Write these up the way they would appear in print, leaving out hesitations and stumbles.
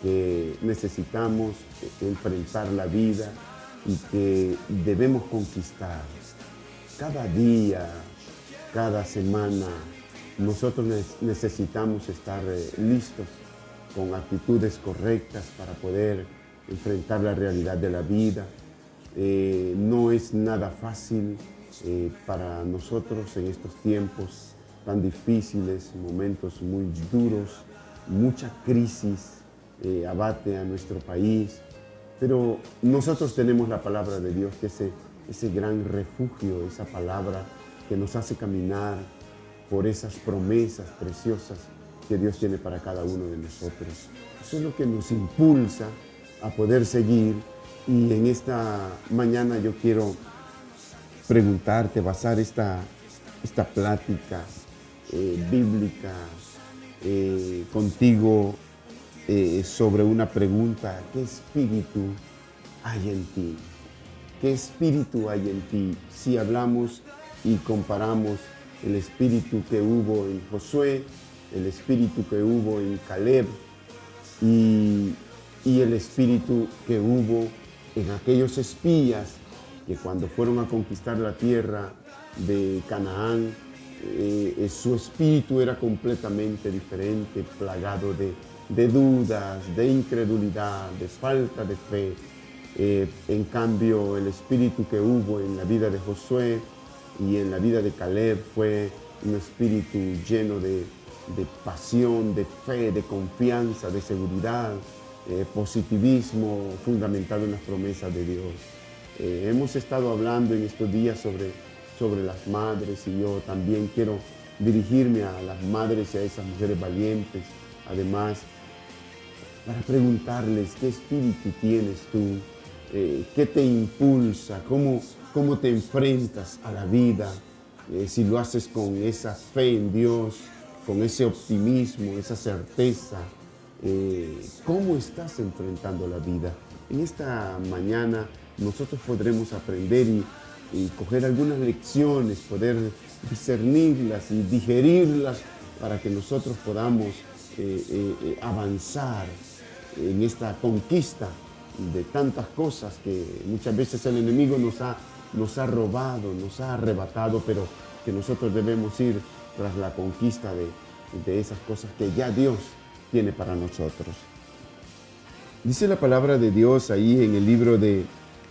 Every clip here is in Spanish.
que necesitamos enfrentar la vida y que debemos conquistar. Cada día, cada semana, nosotros necesitamos estar listos con actitudes correctas para poder enfrentar la realidad de la vida. No es nada fácil para nosotros en estos tiempos tan difíciles, momentos muy duros, mucha crisis abate a nuestro país, pero nosotros tenemos la palabra de Dios, que es ese gran refugio, esa palabra que nos hace caminar por esas promesas preciosas que Dios tiene para cada uno de nosotros. Eso es lo que nos impulsa a poder seguir, y en esta mañana yo quiero preguntarte, basar esta plática bíblica contigo sobre una pregunta: ¿qué espíritu hay en ti? ¿Qué espíritu hay en ti? Si hablamos y comparamos el espíritu que hubo en Josué, el espíritu que hubo en Caleb y el espíritu que hubo en aquellos espías que cuando fueron a conquistar la tierra de Canaán, su espíritu era completamente diferente, plagado de dudas, de incredulidad, de falta de fe. En cambio, el espíritu que hubo en la vida de Josué y en la vida de Caleb fue un espíritu lleno de pasión, de fe, de confianza, de seguridad, positivismo fundamentado en las promesas de Dios. Hemos estado hablando en estos días sobre las madres, y yo también quiero dirigirme a las madres y a esas mujeres valientes, además, para preguntarles: ¿qué espíritu tienes tú? ¿Qué te impulsa? ¿Cómo te enfrentas a la vida? Si lo haces con esa fe en Dios, con ese optimismo, esa certeza, ¿cómo estás enfrentando la vida? En esta mañana nosotros podremos aprender y coger algunas lecciones, poder discernirlas y digerirlas para que nosotros podamos avanzar en esta conquista de tantas cosas que muchas veces el enemigo nos ha robado, nos ha arrebatado, pero que nosotros debemos ir tras la conquista de esas cosas que ya Dios tiene para nosotros. Dice la palabra de Dios ahí en el libro de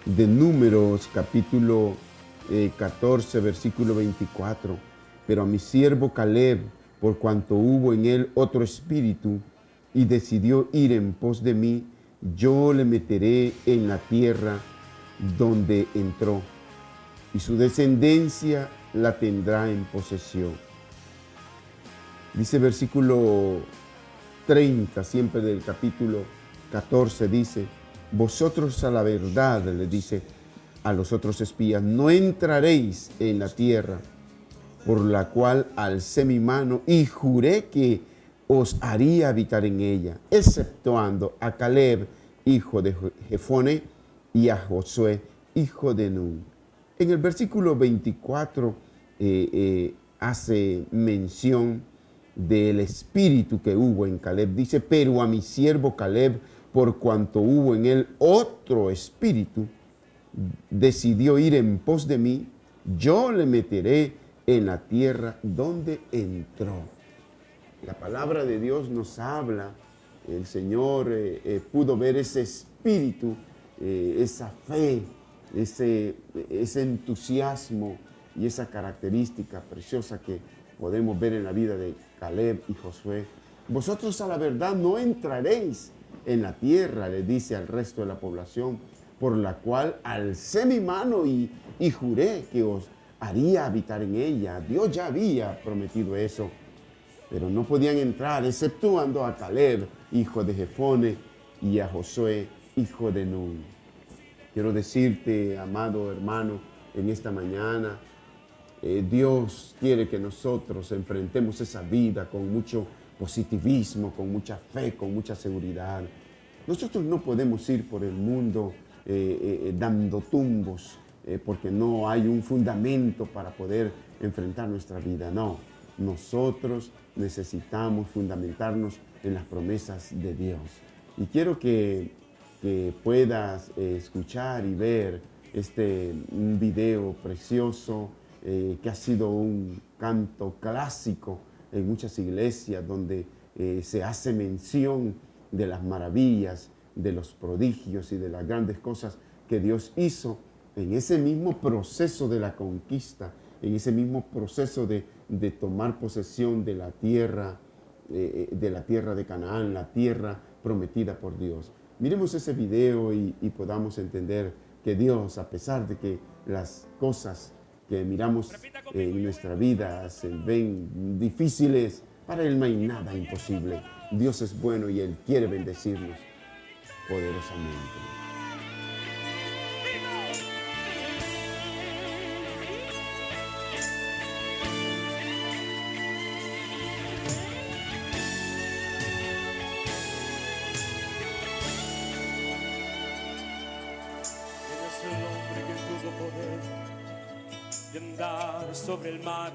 Números, capítulo 14, versículo 24. Pero a mi siervo Caleb, por cuanto hubo en él otro espíritu y decidió ir en pos de mí, yo le meteré en la tierra donde entró, y su descendencia la tendrá en posesión. Dice versículo 30, siempre del capítulo 14, dice: vosotros a la verdad, le dice a los otros espías, no entraréis en la tierra por la cual alcé mi mano y juré que os haría habitar en ella, exceptuando a Caleb, hijo de Jefone, y a Josué, hijo de Nun. En el versículo 24 hace mención del espíritu que hubo en Caleb. Dice: pero a mi siervo Caleb, por cuanto hubo en él otro espíritu, decidió ir en pos de mí, yo le meteré en la tierra donde entró. La palabra de Dios nos habla. El Señor pudo ver ese espíritu, esa fe, ese entusiasmo y esa característica preciosa que podemos ver en la vida de Caleb y Josué. Vosotros a la verdad no entraréis en la tierra, le dice al resto de la población, por la cual alcé mi mano y juré que os haría habitar en ella. Dios ya había prometido eso, pero no podían entrar, exceptuando a Caleb, hijo de Jefone, y a Josué, hijo de Nun. Quiero decirte, amado hermano, en esta mañana, Dios quiere que nosotros enfrentemos esa vida con mucho positivismo, con mucha fe, con mucha seguridad. Nosotros no podemos ir por el mundo dando tumbos porque no hay un fundamento para poder enfrentar nuestra vida. No, nosotros necesitamos fundamentarnos en las promesas de Dios. Y quiero que puedas escuchar y ver un video precioso que ha sido un canto clásico en muchas iglesias donde se hace mención de las maravillas, de los prodigios y de las grandes cosas que Dios hizo en ese mismo proceso de la conquista, en ese mismo proceso de tomar posesión de la tierra de Canaán, la tierra prometida por Dios. Miremos ese video y podamos entender que Dios, a pesar de que las cosas que miramos en nuestra vida se ven difíciles, para Él no hay nada imposible. Dios es bueno y Él quiere bendecirnos poderosamente. Andar sobre el mar.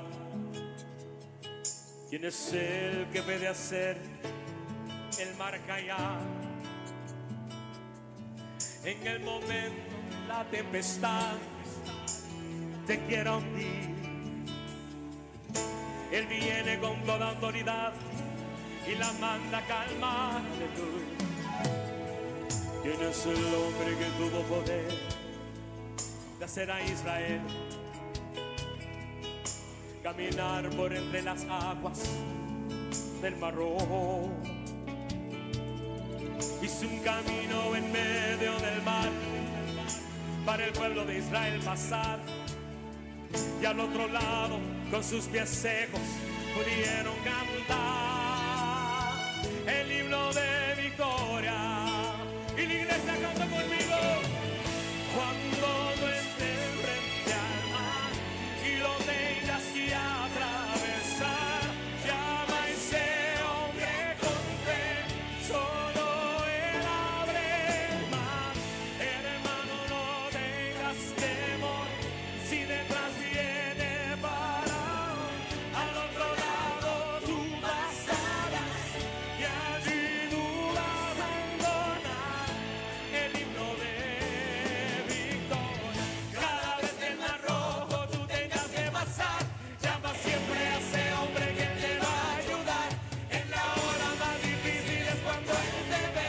¿Quién es el que puede hacer el mar callar? En el momento la tempestad te quiera hundir, Él viene con toda autoridad y la manda a calmar. ¿Quién es el hombre que tuvo poder de hacer a Israel caminar por entre las aguas del Mar Rojo? Hizo un camino en medio del mar para el pueblo de Israel pasar, y al otro lado con sus pies secos pudieron cantar el himno de victoria. Y la iglesia canta conmigo: cuando no estés frente al mar y lo tengas que atravesar, llama a ese hombre con fe, solo Él abre el mar. Hermano, no tengas temor, si detrás viene parado, al otro lado tú pasarás y allí tú vas a entonar el himno de victoria. Cada vez que el Mar Rojo tú tengas que pasar, llama siempre a ese hombre que te va a ayudar. En la hora más difícil es cuando Él te ve.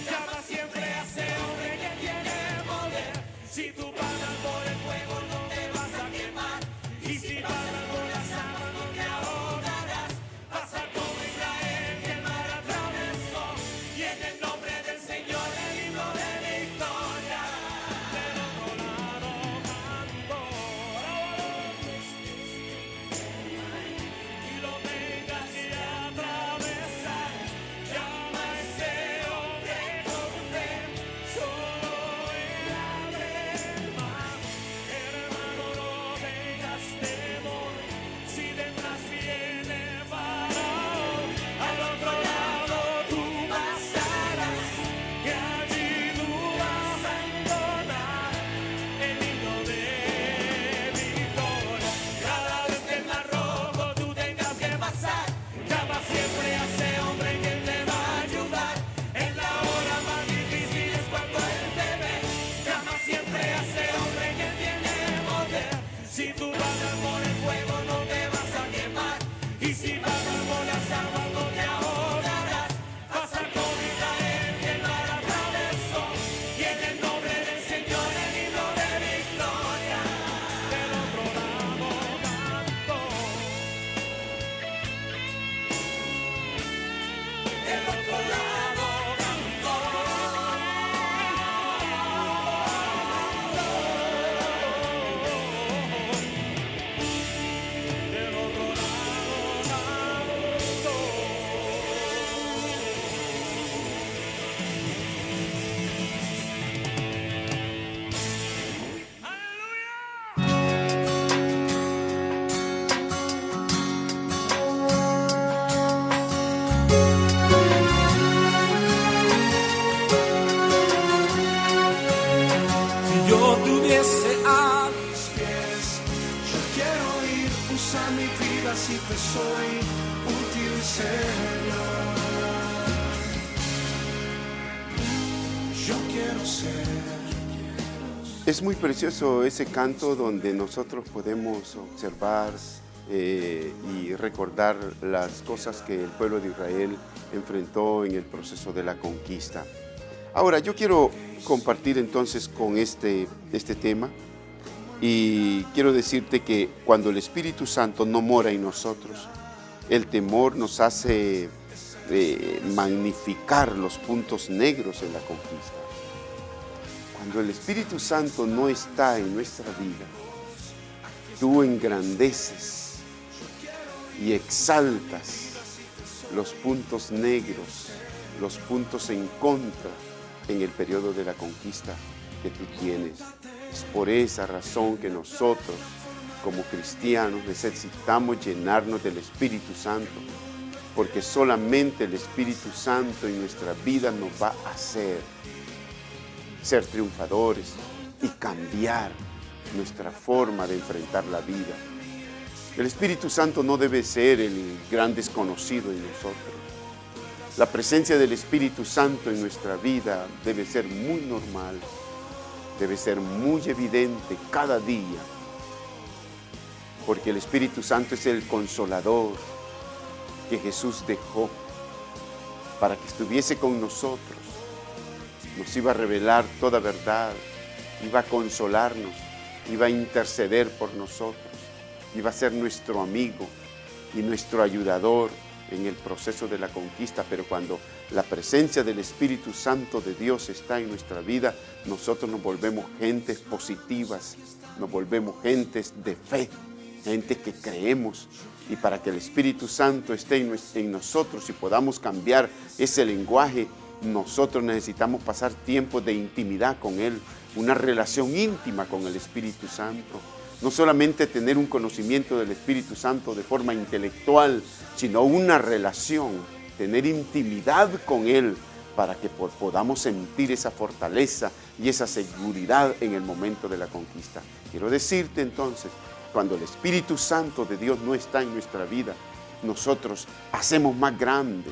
Llama siempre a ese hombre que tiene poder. Si tú pasas por el fuego no te vas a quemar, y si pasas por las aguas no te ahogarás. Pasa como Israel que el mar atravesó, y en el nombre del Señor el himno de victoria. Del otro lado canto, y lo tengas que atravesar, llama a ese hombre con fe, solo Él abre el mar. Hermano, no tengas temor, si detrás viene Faraón, al otro lado tú pasarás y allí tú vas a entonar el himno de victoria. Cada vez que el Mar Rojo tú tengas que pasar, llama siempre a ese hombre que te va a ayudar. En la hora más difícil es cuando Él te ve. Llama siempre a ese hombre que tiene poder. Si tú pasas por el fuego no te vas a quemar, y si pasas por las aguas no te ahogarás. Pasa con Israel que el mar atravesó, y en el nombre del Señor el himno de victoria. Del otro lado canto, del otro lado canto, del otro lado canto. ¡Aleluya! Si yo tuviese a mis pies, yo quiero ir, usa mi vida si te soy útil, Señor. Es muy precioso ese canto donde nosotros podemos observar y recordar las cosas que el pueblo de Israel enfrentó en el proceso de la conquista. Ahora, yo quiero compartir entonces con este tema y quiero decirte que cuando el Espíritu Santo no mora en nosotros, el temor nos hace magnificar los puntos negros en la conquista. Cuando el Espíritu Santo no está en nuestra vida, tú engrandeces y exaltas los puntos negros, los puntos en contra en el periodo de la conquista que tú tienes. Es por esa razón que nosotros, como cristianos, necesitamos llenarnos del Espíritu Santo, porque solamente el Espíritu Santo en nuestra vida nos va a hacer ser triunfadores y cambiar nuestra forma de enfrentar la vida. El Espíritu Santo no debe ser el gran desconocido en nosotros. La presencia del Espíritu Santo en nuestra vida debe ser muy normal, debe ser muy evidente cada día, porque el Espíritu Santo es el consolador que Jesús dejó para que estuviese con nosotros. Nos iba a revelar toda verdad, iba a consolarnos, iba a interceder por nosotros, iba a ser nuestro amigo y nuestro ayudador en el proceso de la conquista. Pero cuando la presencia del Espíritu Santo de Dios está en nuestra vida, nosotros nos volvemos gentes positivas, nos volvemos gentes de fe, gentes que creemos. Y para que el Espíritu Santo esté en nosotros y podamos cambiar ese lenguaje, nosotros necesitamos pasar tiempo de intimidad con Él, una relación íntima con el Espíritu Santo. No solamente tener un conocimiento del Espíritu Santo de forma intelectual, sino una relación, tener intimidad con Él para que podamos sentir esa fortaleza y esa seguridad en el momento de la conquista. Quiero decirte entonces, cuando el Espíritu Santo de Dios no está en nuestra vida, nosotros hacemos más grande,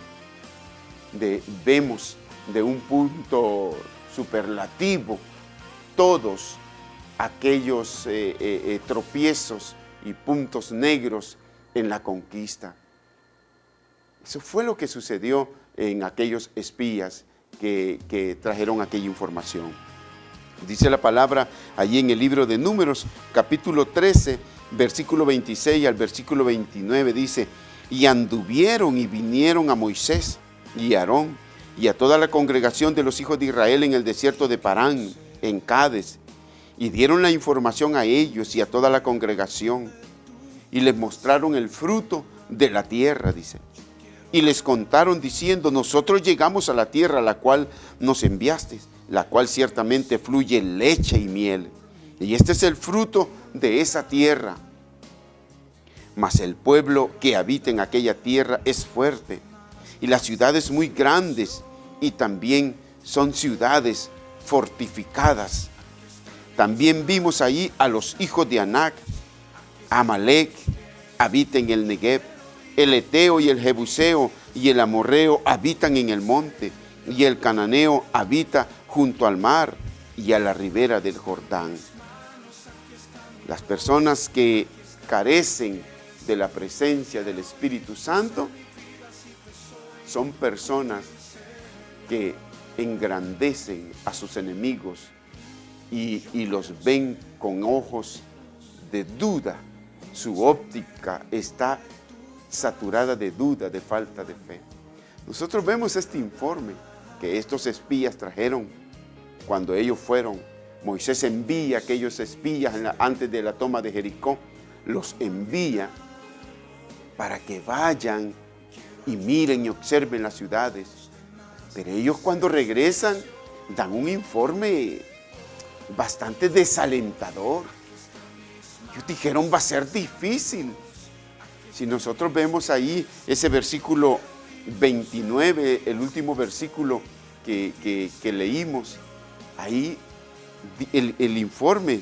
vemos de un punto superlativo todos aquellos tropiezos y puntos negros en la conquista. Eso fue lo que sucedió en aquellos espías que trajeron aquella información. Dice la palabra allí en el libro de Números, capítulo 13, versículo 26 al versículo 29, dice: y anduvieron y vinieron a Moisés y a Aarón y a toda la congregación de los hijos de Israel en el desierto de Parán, en Cades, y dieron la información a ellos y a toda la congregación, y les mostraron el fruto de la tierra, dice. Y les contaron diciendo: nosotros llegamos a la tierra a la cual nos enviaste, la cual ciertamente fluye leche y miel. Y este es el fruto de esa tierra. Mas el pueblo que habita en aquella tierra es fuerte, y las ciudades muy grandes, y también son ciudades fortificadas. También vimos allí a los hijos de Anac. Amalec habita en el Negev, el Eteo y el Jebuseo y el Amorreo habitan en el monte, y el Cananeo habita junto al mar y a la ribera del Jordán. Las personas que carecen de la presencia del Espíritu Santo son personas que engrandecen a sus enemigos y los ven con ojos de duda. Su óptica está saturada de duda, de falta de fe. Nosotros vemos este informe que estos espías trajeron cuando ellos fueron. Moisés envía a aquellos espías antes de la toma de Jericó, los envía para que vayan y miren y observen las ciudades. Pero ellos cuando regresan dan un informe bastante desalentador. Ellos dijeron: va a ser difícil. Si nosotros vemos ahí ese versículo 29, el último versículo que leímos, ahí el informe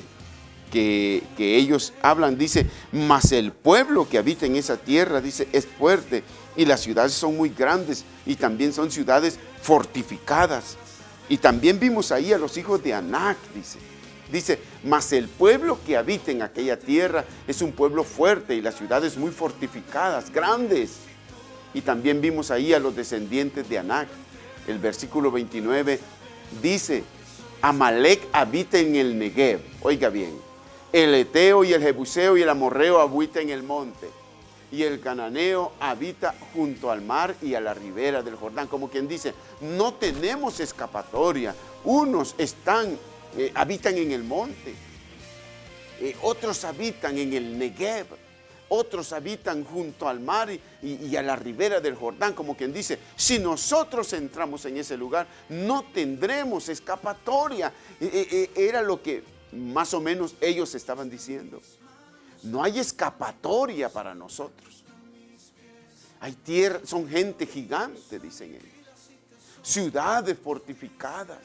que ellos hablan dice: mas el pueblo que habita en esa tierra, dice, es fuerte, y las ciudades son muy grandes y también son ciudades fortificadas. Y también vimos ahí a los hijos de Anac, dice, mas el pueblo que habita en aquella tierra es un pueblo fuerte y las ciudades muy fortificadas, grandes. Y también vimos ahí a los descendientes de Anac. El versículo 29 dice, Amalek habita en el Negev. Oiga bien, el Eteo y el Jebuseo y el Amorreo habita en el monte. Y el cananeo habita junto al mar y a la ribera del Jordán. Como quien dice, no tenemos escapatoria. Unos habitan en el monte. Otros habitan en el Negev. Otros habitan junto al mar y a la ribera del Jordán. Como quien dice, si nosotros entramos en ese lugar, no tendremos escapatoria. Era lo que más o menos ellos estaban diciendo. No hay escapatoria para nosotros. Hay tierra, son gente gigante, dicen ellos. Ciudades fortificadas.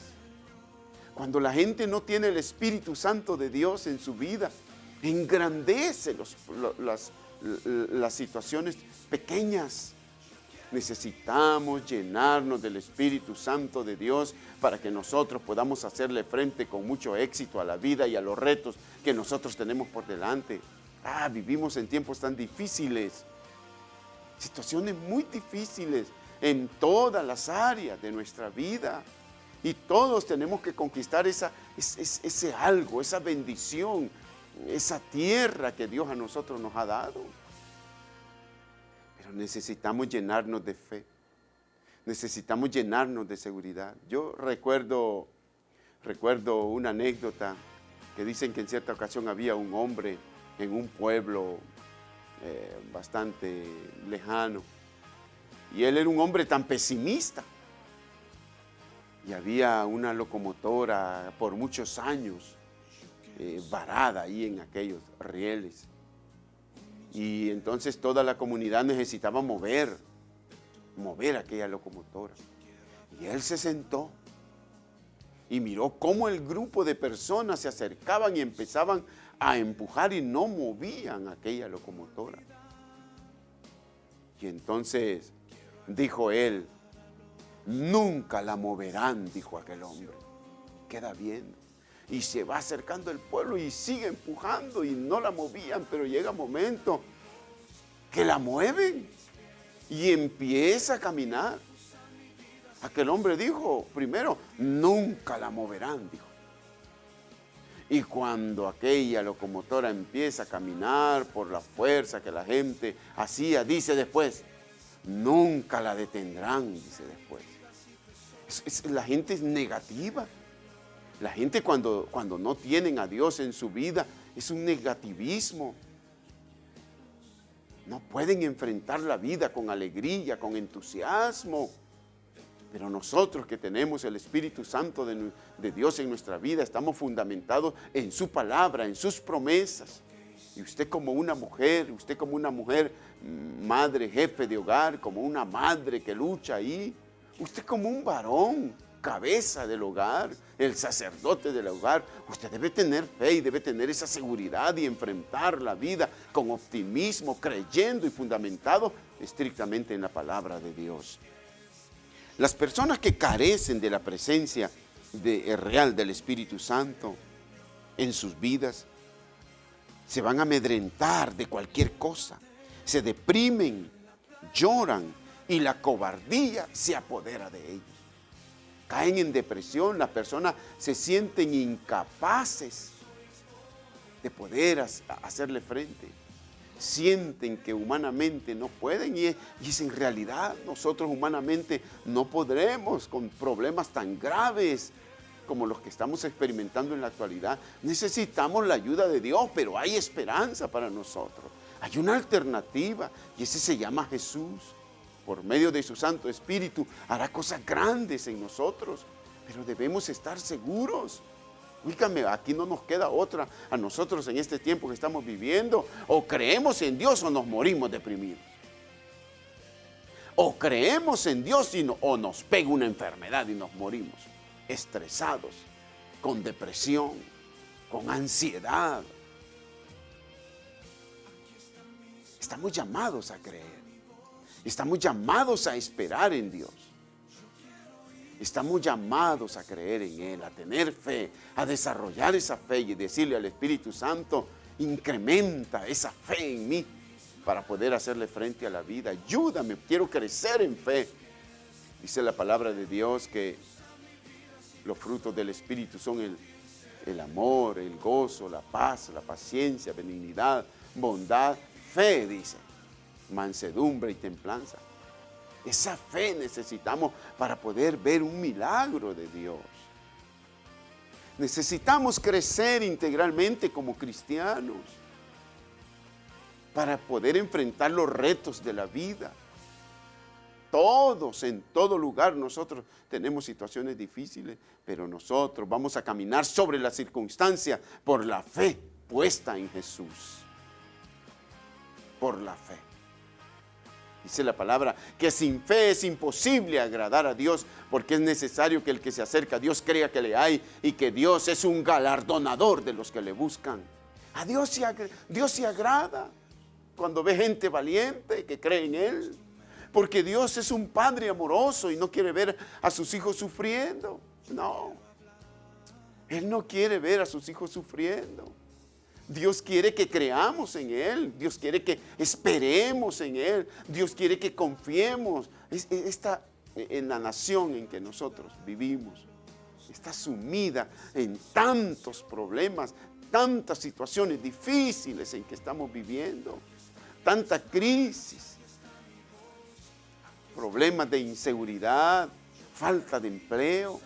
Cuando la gente no tiene el Espíritu Santo de Dios en su vida, engrandece las situaciones pequeñas. Necesitamos llenarnos del Espíritu Santo de Dios para que nosotros podamos hacerle frente con mucho éxito a la vida y a los retos que nosotros tenemos por delante. Vivimos en tiempos tan difíciles, situaciones muy difíciles en todas las áreas de nuestra vida. Y todos tenemos que conquistar ese algo, esa bendición, esa tierra que Dios a nosotros nos ha dado. Pero necesitamos llenarnos de fe, necesitamos llenarnos de seguridad. Yo recuerdo una anécdota que dicen que en cierta ocasión había un hombre en un pueblo bastante lejano, y él era un hombre tan pesimista, y había una locomotora por muchos años varada ahí en aquellos rieles, y entonces toda la comunidad necesitaba mover aquella locomotora, y él se sentó y miró cómo el grupo de personas se acercaban y empezaban a empujar y no movían aquella locomotora. Y entonces dijo él, nunca la moverán, dijo aquel hombre. Queda viendo. Y se va acercando el pueblo y sigue empujando y no la movían, pero llega un momento que la mueven y empieza a caminar. Aquel hombre dijo primero, nunca la moverán, dijo. Y cuando aquella locomotora empieza a caminar por la fuerza que la gente hacía, dice después, nunca la detendrán, dice después. La gente es negativa. La gente cuando no tienen a Dios en su vida, es un negativismo. No pueden enfrentar la vida con alegría, con entusiasmo. Pero nosotros que tenemos el Espíritu Santo de Dios en nuestra vida, estamos fundamentados en su palabra, en sus promesas. Y usted como una mujer, madre, jefe de hogar, como una madre que lucha ahí. Usted como un varón, cabeza del hogar, el sacerdote del hogar. Usted debe tener fe y debe tener esa seguridad y enfrentar la vida con optimismo, creyendo y fundamentado estrictamente en la palabra de Dios. Las personas que carecen de la presencia real del Espíritu Santo en sus vidas se van a amedrentar de cualquier cosa, se deprimen, lloran y la cobardía se apodera de ellos. Caen en depresión, las personas se sienten incapaces de poder hacerle frente. Sienten que humanamente no pueden y es en realidad nosotros humanamente no podremos con problemas tan graves como los que estamos experimentando en la actualidad. Necesitamos la ayuda de Dios, pero hay esperanza para nosotros. Hay una alternativa y ese se llama Jesús. Por medio de su Santo Espíritu hará cosas grandes en nosotros, pero debemos estar seguros. Dígame, aquí no nos queda otra a nosotros en este tiempo que estamos viviendo. O creemos en Dios o nos morimos deprimidos. O creemos en Dios o nos pega una enfermedad y nos morimos estresados, con depresión, con ansiedad. Estamos llamados a creer. Estamos llamados a esperar en Dios. Estamos llamados a creer en Él, a tener fe, a desarrollar esa fe y decirle al Espíritu Santo, incrementa esa fe en mí para poder hacerle frente a la vida. Ayúdame, quiero crecer en fe. Dice la palabra de Dios que los frutos del Espíritu son el amor, el gozo, la paz, la paciencia, benignidad, bondad, fe, dice, mansedumbre y templanza. Esa fe necesitamos para poder ver un milagro de Dios. Necesitamos crecer integralmente como cristianos para poder enfrentar los retos de la vida. Todos, en todo lugar, nosotros tenemos situaciones difíciles, pero nosotros vamos a caminar sobre las circunstancias por la fe puesta en Jesús. Por la fe. Dice la palabra que sin fe es imposible agradar a Dios, porque es necesario que el que se acerca a Dios crea que le hay y que Dios es un galardonador de los que le buscan. A Dios se agrada cuando ve gente valiente que cree en Él, porque Dios es un Padre amoroso y no quiere ver a sus hijos sufriendo. No, Él no quiere ver a sus hijos sufriendo. Dios quiere que creamos en Él, Dios quiere que esperemos en Él, Dios quiere que confiemos. En la nación en que nosotros vivimos, está sumida en tantos problemas, tantas situaciones difíciles en que estamos viviendo, tanta crisis, problemas de inseguridad, falta de empleo.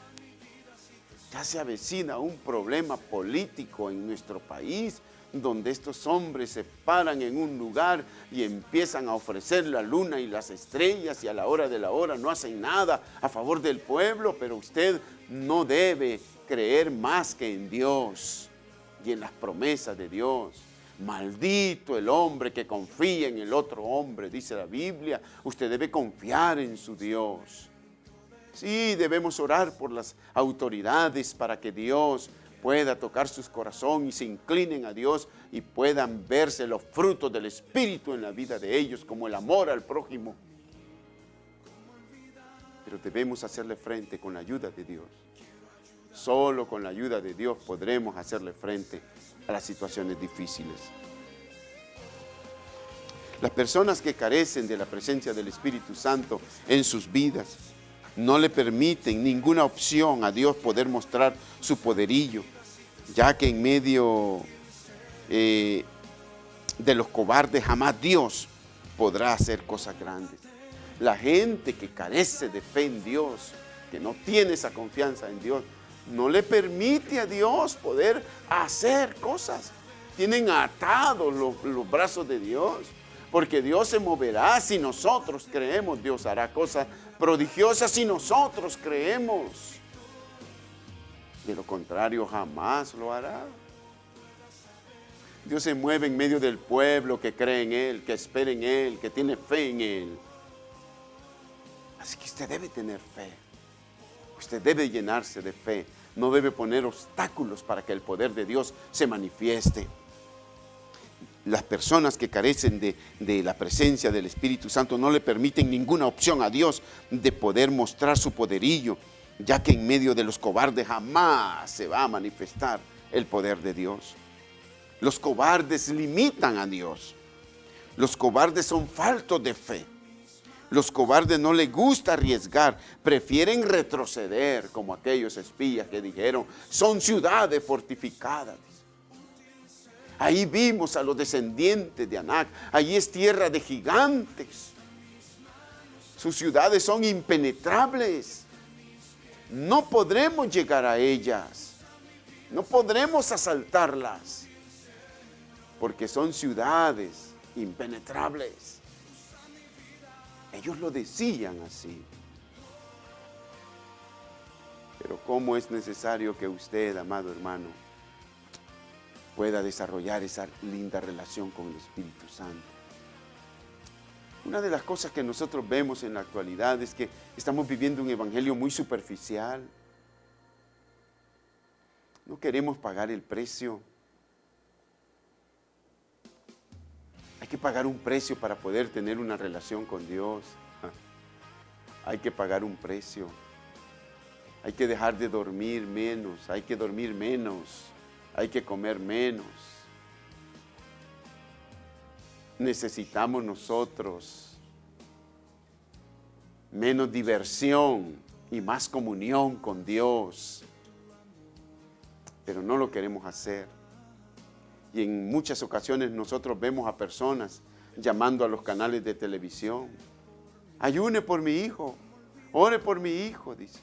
Ya se avecina un problema político en nuestro país, donde estos hombres se paran en un lugar y empiezan a ofrecer la luna y las estrellas, y a la hora de la hora no hacen nada a favor del pueblo. Pero usted no debe creer más que en Dios y en las promesas de Dios. Maldito el hombre que confía en el otro hombre, dice la Biblia. Usted debe confiar en su Dios. Sí, debemos orar por las autoridades para que Dios pueda tocar sus corazones y se inclinen a Dios y puedan verse los frutos del Espíritu en la vida de ellos, como el amor al prójimo. Pero debemos hacerle frente con la ayuda de Dios. Solo con la ayuda de Dios podremos hacerle frente a las situaciones difíciles. Las personas que carecen de la presencia del Espíritu Santo en sus vidas no le permiten ninguna opción a Dios poder mostrar su poderío, ya que en medio de los cobardes jamás Dios podrá hacer cosas grandes. La gente que carece de fe en Dios, que no tiene esa confianza en Dios, no le permite a Dios poder hacer cosas. Tienen atados los brazos de Dios, porque Dios se moverá si nosotros creemos. Dios hará cosas prodigiosas si nosotros creemos. De lo contrario, jamás lo hará. Dios se mueve en medio del pueblo que cree en Él, que espera en Él, que tiene fe en Él. Así que usted debe tener fe. Usted debe llenarse de fe. No debe poner obstáculos para que el poder de Dios se manifieste. Las personas que carecen de la presencia del Espíritu Santo no le permiten ninguna opción a Dios de poder mostrar su poderío, ya que en medio de los cobardes jamás se va a manifestar el poder de Dios. Los cobardes limitan a Dios. Los cobardes son faltos de fe. Los cobardes no les gusta arriesgar, prefieren retroceder, como aquellos espías que dijeron, son ciudades fortificadas. Ahí vimos a los descendientes de Anac. Ahí es tierra de gigantes. Sus ciudades son impenetrables. No podremos llegar a ellas. No podremos asaltarlas. Porque son ciudades impenetrables. Ellos lo decían así. Pero cómo es necesario que usted, amado hermano, pueda desarrollar esa linda relación con el Espíritu Santo. Una de las cosas que nosotros vemos en la actualidad es que estamos viviendo un evangelio muy superficial. No queremos pagar el precio. Hay que pagar un precio para poder tener una relación con Dios. Hay que pagar un precio. Hay que dejar de dormir menos, hay que dormir menos, hay que comer menos. Necesitamos nosotros menos diversión y más comunión con Dios. Pero no lo queremos hacer. Y en muchas ocasiones nosotros vemos a personas llamando a los canales de televisión. Ayune por mi hijo, ore por mi hijo, dice.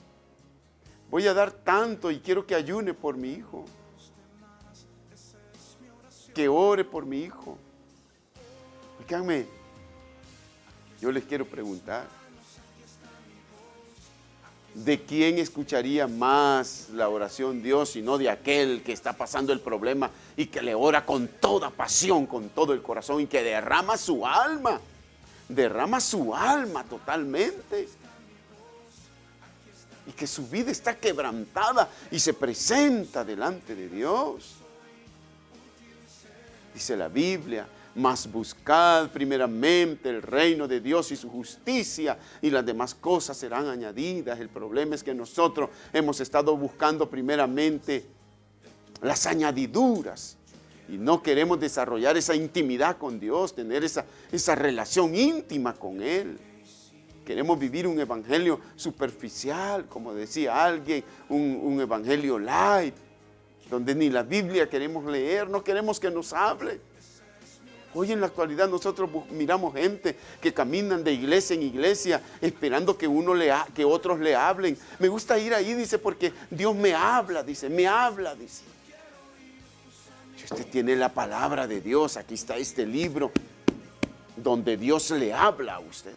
Voy a dar tanto y quiero que ayune por mi hijo. Que ore por mi hijo. Díganme, yo les quiero preguntar, ¿de quién escucharía más la oración Dios, sino de aquel que está pasando el problema y que le ora con toda pasión, con todo el corazón y que derrama su alma totalmente? Y que su vida está quebrantada y se presenta delante de Dios. Dice la Biblia, mas buscad primeramente el reino de Dios y su justicia, y las demás cosas serán añadidas. El problema es que nosotros hemos estado buscando primeramente las añadiduras y no queremos desarrollar esa intimidad con Dios, tener esa relación íntima con Él. Queremos vivir un evangelio superficial, como decía alguien, un evangelio light, donde ni la Biblia queremos leer, no queremos que nos hable. Hoy en la actualidad nosotros miramos gente que caminan de iglesia en iglesia esperando que otros le hablen. Me gusta ir ahí, dice, porque Dios me habla, dice. Si usted tiene la palabra de Dios, aquí está este libro donde Dios le habla a usted.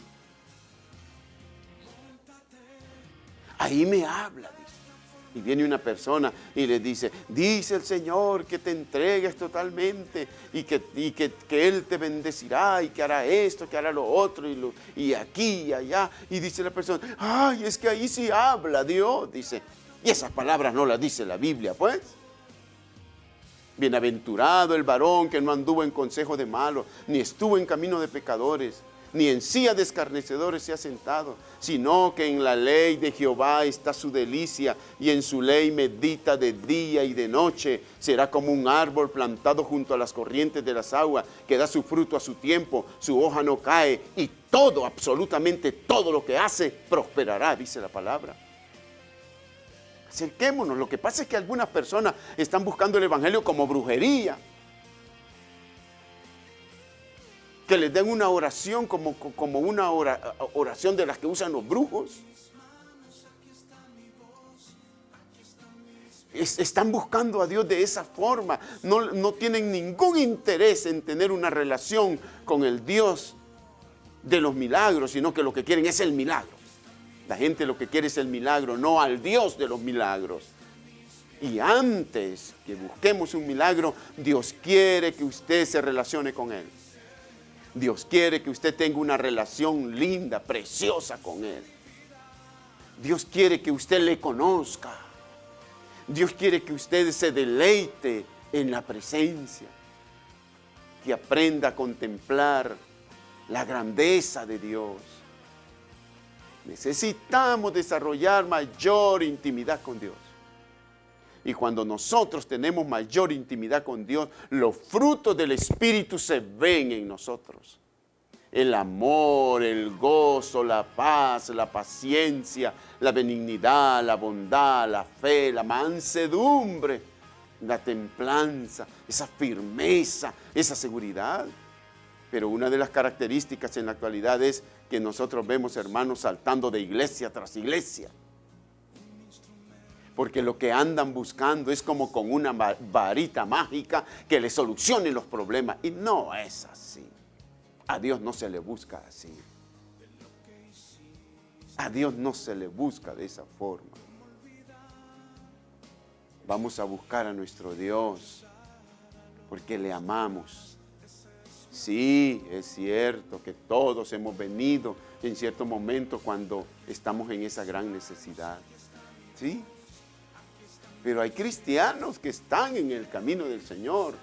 Ahí me habla, dice. Y viene una persona y le dice el Señor que te entregues totalmente y que Él te bendecirá y que hará esto, que hará lo otro y aquí y allá. Y dice la persona, ay, es que ahí sí habla Dios, dice. Y esas palabras no las dice la Biblia, pues. Bienaventurado el varón que no anduvo en consejo de malos, ni estuvo en camino de pecadores, ni en silla de escarnecedores se ha sentado, sino que en la ley de Jehová está su delicia, y en su ley medita de día y de noche. Será como un árbol plantado junto a las corrientes de las aguas, que da su fruto a su tiempo, su hoja no cae, y todo, absolutamente todo lo que hace, prosperará, dice la palabra. Acerquémonos. Lo que pasa es que algunas personas están buscando el evangelio como brujería. Que les den una oración como una oración de las que usan los brujos. Están buscando a Dios de esa forma. No tienen ningún interés en tener una relación con el Dios de los milagros, sino que lo que quieren es el milagro. La gente lo que quiere es el milagro, no al Dios de los milagros. Y antes que busquemos un milagro, Dios quiere que usted se relacione con Él. Dios quiere que usted tenga una relación linda, preciosa con Él. Dios quiere que usted le conozca. Dios quiere que usted se deleite en la presencia. Que aprenda a contemplar la grandeza de Dios. Necesitamos desarrollar mayor intimidad con Dios. Y cuando nosotros tenemos mayor intimidad con Dios, los frutos del Espíritu se ven en nosotros. El amor, el gozo, la paz, la paciencia, la benignidad, la bondad, la fe, la mansedumbre, la templanza, esa firmeza, esa seguridad. Pero una de las características en la actualidad es que nosotros vemos hermanos saltando de iglesia tras iglesia. Porque lo que andan buscando es como con una varita mágica que le solucione los problemas. Y no es así. A Dios no se le busca así. A Dios no se le busca de esa forma. Vamos a buscar a nuestro Dios porque le amamos. Sí, es cierto que todos hemos venido en cierto momento cuando estamos en esa gran necesidad. ¿Sí? Pero hay cristianos que están en el camino del Señor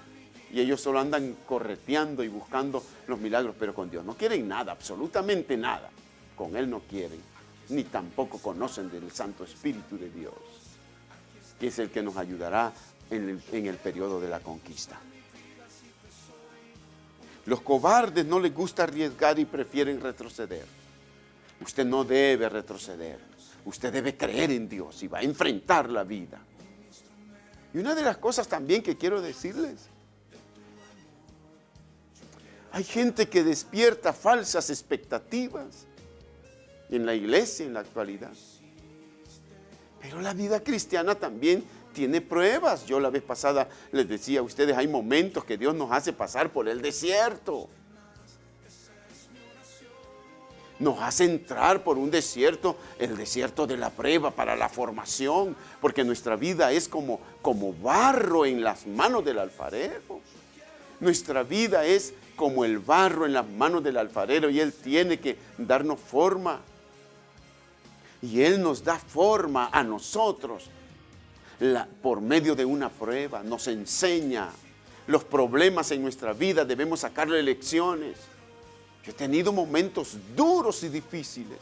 y ellos solo andan correteando y buscando los milagros, pero con Dios no quieren nada, absolutamente nada. Con Él no quieren. ni tampoco conocen del Santo Espíritu de Dios, que es el que nos ayudará en el periodo de la conquista. Los cobardes no les gusta arriesgar y prefieren retroceder. Usted no debe retroceder. Usted debe creer en Dios y va a enfrentar la vida. Y una de las cosas también que quiero decirles, hay gente que despierta falsas expectativas en la iglesia en la actualidad. Pero la vida cristiana también tiene pruebas. Yo la vez pasada les decía a ustedes, hay momentos que Dios nos hace pasar por el desierto. Nos hace entrar por un desierto, el desierto de la prueba para la formación, porque nuestra vida es como barro en las manos del alfarero. Nuestra vida es como el barro en las manos del alfarero y Él tiene que darnos forma. Y Él nos da forma a nosotros por medio de una prueba, nos enseña los problemas en nuestra vida, debemos sacarle lecciones. Yo he tenido momentos duros y difíciles.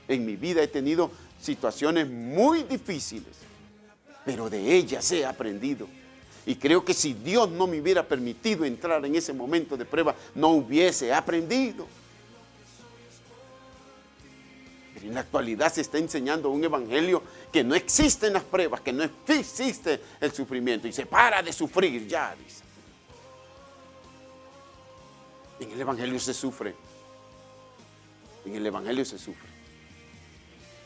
En mi vida he tenido situaciones muy difíciles, pero de ellas he aprendido. Y creo que si Dios no me hubiera permitido entrar en ese momento de prueba, no hubiese aprendido. Pero en la actualidad se está enseñando un evangelio que no existen las pruebas, que no existe el sufrimiento. Y se para de sufrir ya, dice. En el evangelio se sufre. En el evangelio se sufre.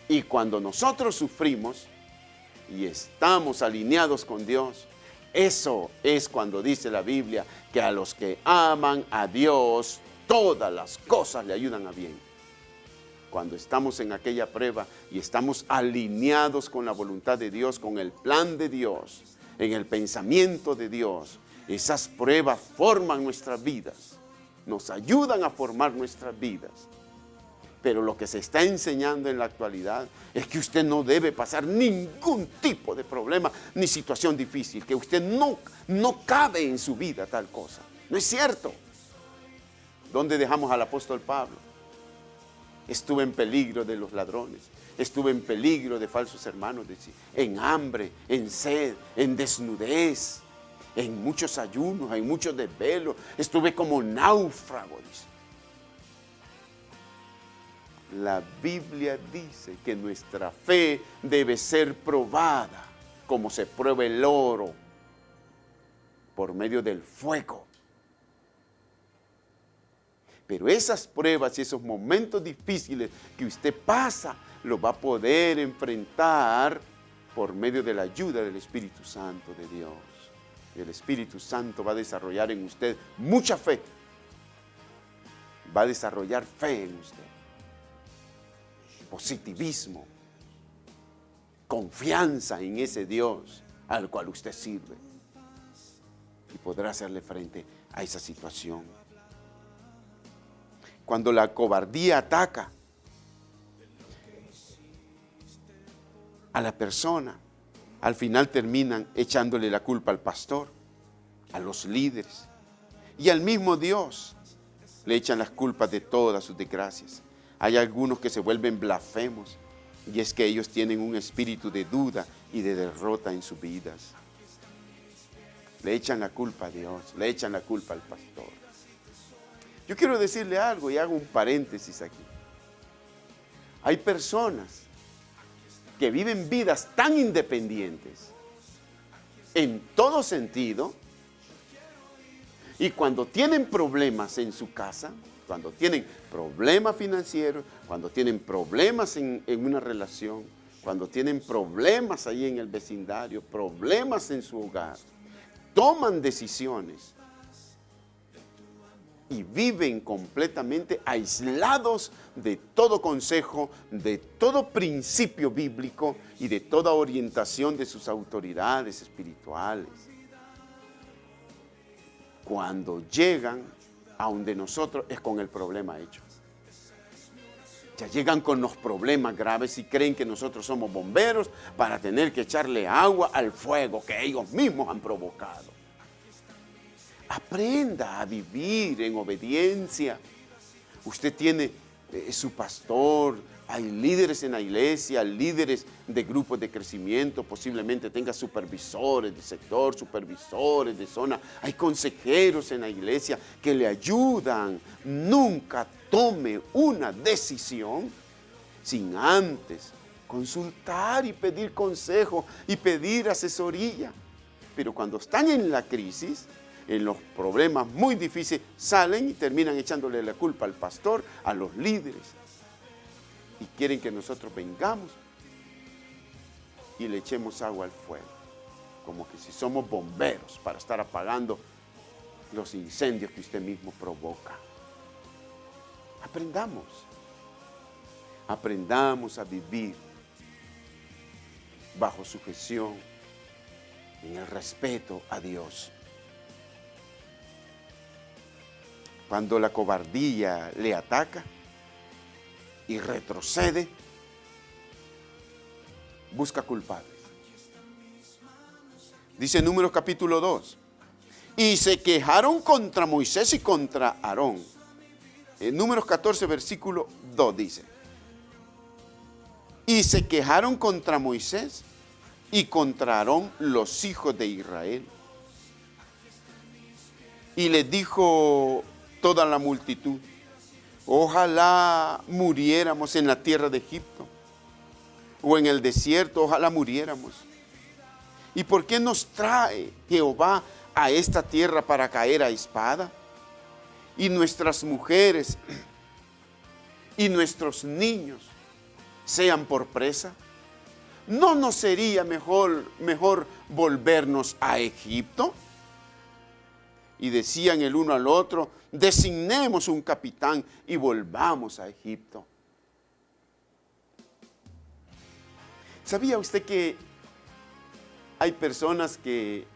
Y cuando nosotros sufrimos y estamos alineados con Dios, eso es cuando dice la Biblia que a los que aman a Dios, todas las cosas le ayudan a bien. Cuando estamos en aquella prueba y estamos alineados con la voluntad de Dios, con el plan de Dios, en el pensamiento de Dios, esas pruebas forman nuestras vidas, nos ayudan a formar nuestras vidas. Pero lo que se está enseñando en la actualidad es que usted no debe pasar ningún tipo de problema ni situación difícil, que usted no cabe en su vida tal cosa. No es cierto. ¿Dónde dejamos al apóstol Pablo? Estuve en peligro de los ladrones, estuve en peligro de falsos hermanos, en hambre, en sed, en desnudez, en muchos ayunos, en muchos desvelos, estuve como náufrago, dice. La Biblia dice que nuestra fe debe ser probada como se prueba el oro por medio del fuego. Pero esas pruebas y esos momentos difíciles que usted pasa, los va a poder enfrentar por medio de la ayuda del Espíritu Santo de Dios. Y el Espíritu Santo va a desarrollar en usted mucha fe. Va a desarrollar fe en usted. Positivismo, confianza en ese Dios al cual usted sirve, y podrá hacerle frente a esa situación. Cuando la cobardía ataca a la persona, al final terminan echándole la culpa al pastor, a los líderes y al mismo Dios. Le echan las culpas de todas sus desgracias. Hay algunos que se vuelven blasfemos, y es que ellos tienen un espíritu de duda y de derrota en sus vidas. Le echan la culpa a Dios, le echan la culpa al pastor. Yo quiero decirle algo y hago un paréntesis aquí. Hay personas que viven vidas tan independientes en todo sentido, y cuando tienen problemas en su casa, cuando tienen problemas financieros, cuando tienen problemas en una relación, cuando tienen problemas ahí en el vecindario, problemas en su hogar, toman decisiones y viven completamente aislados de todo consejo, de todo principio bíblico y de toda orientación de sus autoridades espirituales. Cuando llegan a donde nosotros, es con el problema hecho. Ya llegan con los problemas graves y creen que nosotros somos bomberos para tener que echarle agua al fuego que ellos mismos han provocado. Aprenda a vivir en obediencia. Usted tiene su pastor, hay líderes en la iglesia, líderes de grupos de crecimiento, posiblemente tenga supervisores de sector, supervisores de zona, hay consejeros en la iglesia que le ayudan. Nunca tome una decisión sin antes consultar y pedir consejo y pedir asesoría. Pero cuando están en la crisis, en los problemas muy difíciles, salen y terminan echándole la culpa al pastor, a los líderes. Y quieren que nosotros vengamos y le echemos agua al fuego. Como que si somos bomberos para estar apagando los incendios que usted mismo provoca. Aprendamos. Aprendamos a vivir bajo sujeción, en el respeto a Dios. Cuando la cobardía le ataca y retrocede, busca culpables. Dice Números capítulo 2. Y se quejaron contra Moisés y contra Aarón. En Números 14, versículo 2 dice. Y se quejaron contra Moisés y contra Aarón los hijos de Israel. Y les dijo toda la multitud: ojalá muriéramos en la tierra de Egipto, o en el desierto, ojalá muriéramos. ¿Y por qué nos trae Jehová a esta tierra para caer a espada? Y nuestras mujeres y nuestros niños sean por presa. ¿No nos sería mejor volvernos a Egipto? Y decían el uno al otro: designemos un capitán y volvamos a Egipto. ¿Sabía usted que hay personas que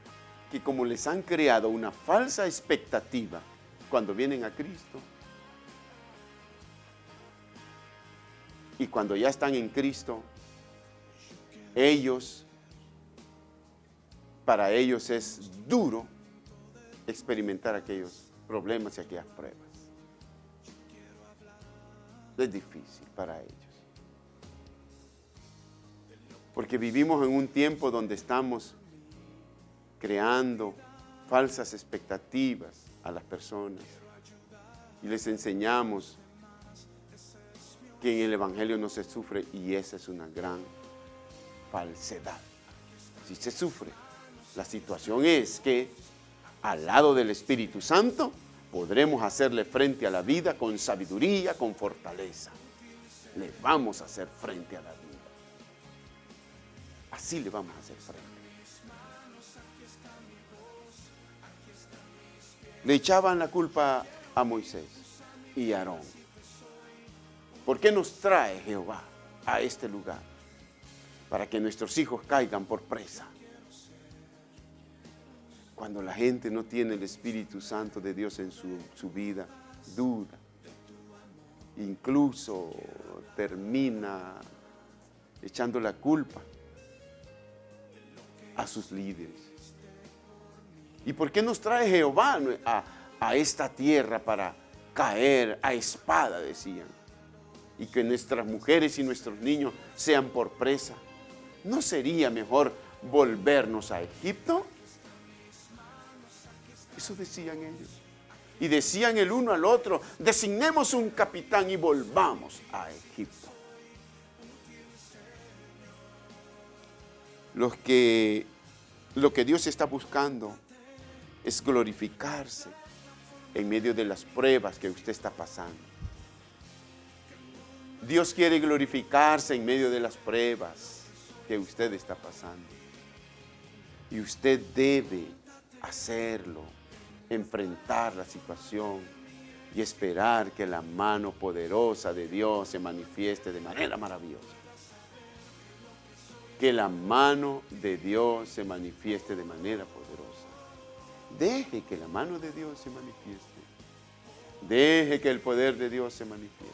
como les han creado una falsa expectativa cuando vienen a Cristo, y cuando ya están en Cristo, para ellos es duro experimentar aquellos problemas y aquellas pruebas? Es difícil para ellos. Porque vivimos en un tiempo donde estamos creando falsas expectativas a las personas y les enseñamos que en el Evangelio no se sufre, y esa es una gran falsedad. Sí se sufre. La situación es que al lado del Espíritu Santo podremos hacerle frente a la vida con sabiduría, con fortaleza. Le vamos a hacer frente a la vida. Así le vamos a hacer frente. Le echaban la culpa a Moisés y a Aarón. ¿Por qué nos trae Jehová a este lugar? Para que nuestros hijos caigan por presa. Cuando la gente no tiene el Espíritu Santo de Dios en su vida, duda. Incluso termina echando la culpa a sus líderes. ¿Y por qué nos trae Jehová a esta tierra para caer a espada, decían? Y que nuestras mujeres y nuestros niños sean por presa. ¿No sería mejor volvernos a Egipto? Eso decían ellos. Y decían el uno al otro: designemos un capitán y volvamos a Egipto. Lo que Dios está buscando es glorificarse en medio de las pruebas que usted está pasando. Dios quiere glorificarse en medio de las pruebas que usted está pasando. Y usted debe hacerlo, enfrentar la situación y esperar que la mano poderosa de Dios se manifieste de manera maravillosa. Que la mano de Dios se manifieste de manera poderosa. Deje que la mano de Dios se manifieste. Deje que el poder de Dios se manifieste.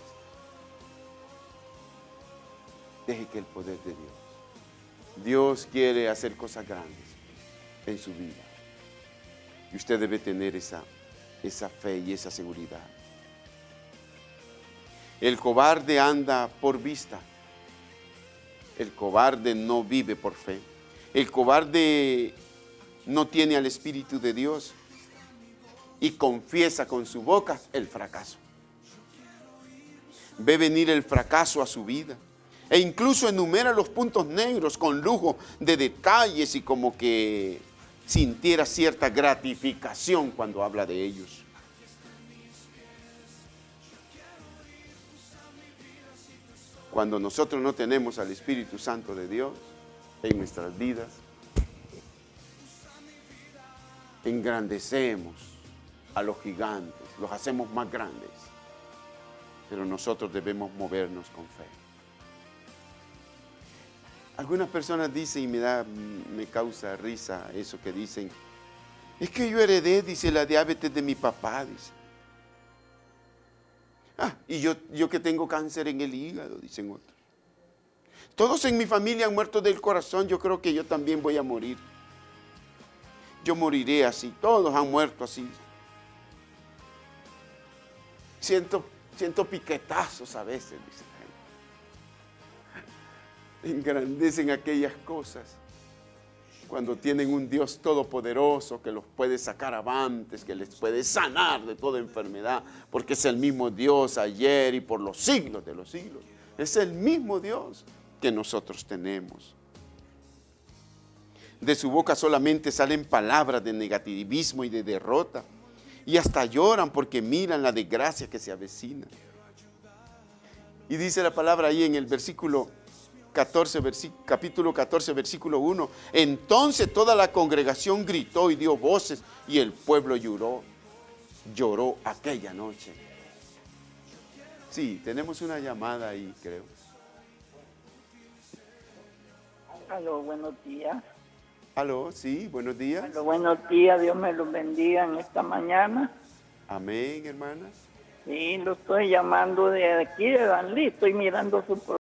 Deje que el poder de Dios. Dios quiere hacer cosas grandes en su vida. Y usted debe tener esa fe y esa seguridad. El cobarde anda por vista. El cobarde no vive por fe. El cobarde no tiene al Espíritu de Dios y confiesa con su boca el fracaso. Ve venir el fracaso a su vida e incluso enumera los puntos negros con lujo de detalles y como que sintiera cierta gratificación cuando habla de ellos. Cuando nosotros no tenemos al Espíritu Santo de Dios en nuestras vidas, engrandecemos a los gigantes, los hacemos más grandes, pero nosotros debemos movernos con fe. Algunas personas dicen, y me causa risa eso que dicen, es que yo heredé, dice, la diabetes de mi papá, dice. Y yo que tengo cáncer en el hígado, dicen otros. Todos en mi familia han muerto del corazón, yo creo que yo también voy a morir. Yo moriré así, todos han muerto así. Siento piquetazos a veces, dice la gente. Engrandecen aquellas cosas cuando tienen un Dios todopoderoso que los puede sacar avantes, que les puede sanar de toda enfermedad, porque es el mismo Dios ayer y por los siglos de los siglos. Es el mismo Dios que nosotros tenemos. De su boca solamente salen palabras de negativismo y de derrota, y hasta lloran porque miran la desgracia que se avecina. Y dice la palabra ahí en el capítulo 14, versículo 1. Entonces toda la congregación gritó y dio voces y el pueblo lloró aquella noche. Sí, tenemos una llamada ahí, creo. Aló, buenos días. Aló, sí, buenos días. Aló, buenos días, Dios me los bendiga en esta mañana. Amén, hermana. Sí, lo estoy llamando de aquí, de Danlí, estoy mirando su programa.